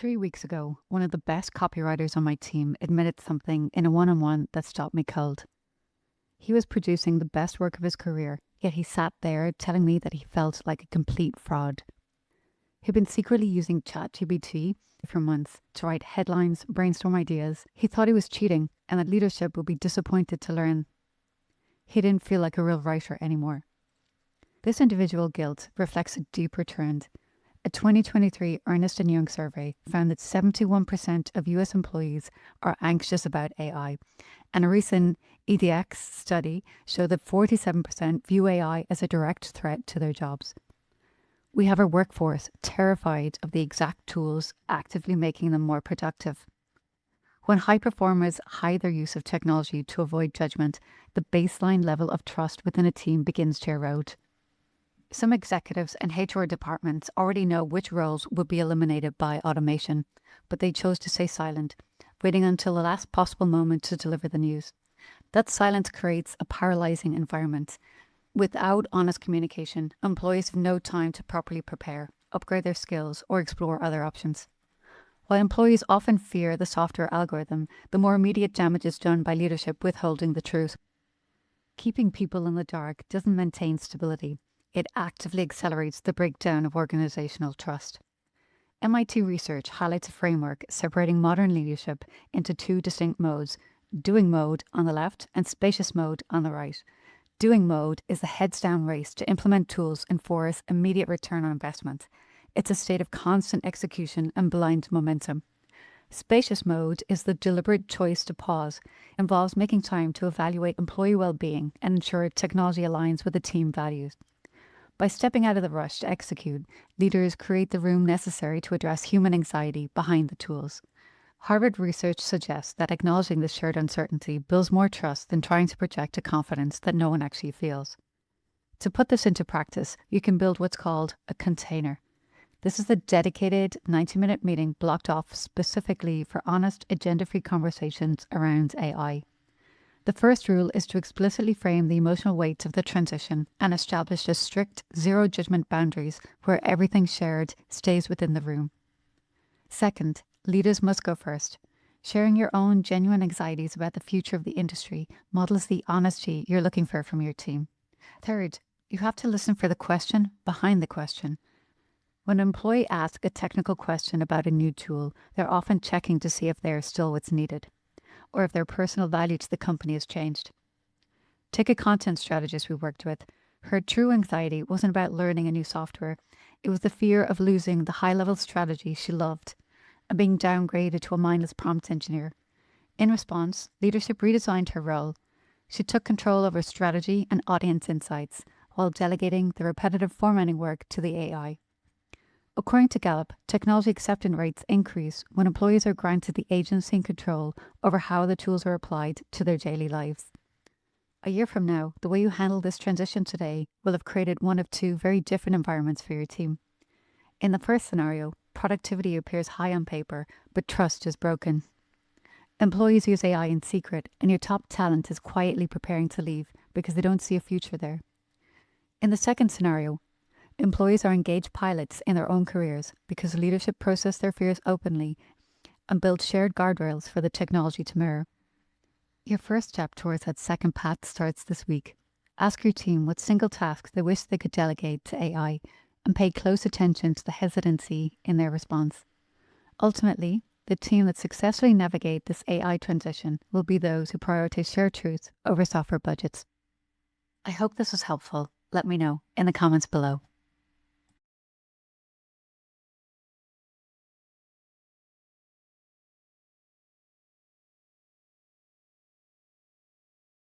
3 weeks ago, one of the best copywriters on my team admitted something in a one-on-one that stopped me cold. He was producing the best work of his career, yet he sat there telling me that he felt like a complete fraud. He'd been secretly using ChatGPT for months to write headlines, brainstorm ideas. He thought he was cheating and that leadership would be disappointed to learn he didn't feel like a real writer anymore. This individual guilt reflects a deeper trend. A 2023 Ernst Young survey found that 71% of US employees are anxious about AI, and a recent EDX study showed that 47% view AI as a direct threat to their jobs. We have a workforce terrified of the exact tools actively making them more productive. When high performers hide their use of technology to avoid judgment, the baseline level of trust within a team begins to erode. Some executives and HR departments already know which roles will be eliminated by automation, but they chose to stay silent, waiting until the last possible moment to deliver the news. That silence creates a paralyzing environment. Without honest communication, employees have no time to properly prepare, upgrade their skills, or explore other options. While employees often fear the software algorithm, the more immediate damage is done by leadership withholding the truth. Keeping people in the dark doesn't maintain stability. It actively accelerates the breakdown of organizational trust. MIT research highlights a framework separating modern leadership into two distinct modes: doing mode on the left and spacious mode on the right. Doing mode is the heads-down race to implement tools and force immediate return on investment. It's a state of constant execution and blind momentum. Spacious mode is the deliberate choice to pause, involves making time to evaluate employee well-being and ensure technology aligns with the team values. By stepping out of the rush to execute, leaders create the room necessary to address human anxiety behind the tools. Harvard research suggests that acknowledging this shared uncertainty builds more trust than trying to project a confidence that no one actually feels. To put this into practice, you can build what's called a container. This is a dedicated 90-minute meeting blocked off specifically for honest, agenda-free conversations around AI. The first rule is to explicitly frame the emotional weight of the transition and establish a strict zero-judgment boundaries where everything shared stays within the room. Second, leaders must go first. Sharing your own genuine anxieties about the future of the industry models the honesty you're looking for from your team. Third, you have to listen for the question behind the question. When an employee asks a technical question about a new tool, they're often checking to see if they're still what's needed, or if their personal value to the company has changed. Take a content strategist we worked with. Her true anxiety wasn't about learning a new software. It was the fear of losing the high-level strategy she loved and being downgraded to a mindless prompt engineer. In response, leadership redesigned her role. She took control over strategy and audience insights while delegating the repetitive formatting work to the AI. According to Gallup, technology acceptance rates increase when employees are granted the agency and control over how the tools are applied to their daily lives. A year from now, the way you handle this transition today will have created one of two very different environments for your team. In the first scenario, productivity appears high on paper, but trust is broken. Employees use AI in secret, and your top talent is quietly preparing to leave because they don't see a future there. In the second scenario, employees are engaged pilots in their own careers because leadership process their fears openly and build shared guardrails for the technology to mirror. Your first step towards that second path starts this week. Ask your team what single tasks they wish they could delegate to AI and pay close attention to the hesitancy in their response. Ultimately, the team that successfully navigate this AI transition will be those who prioritize shared truth over software budgets. I hope this was helpful. Let me know in the comments below.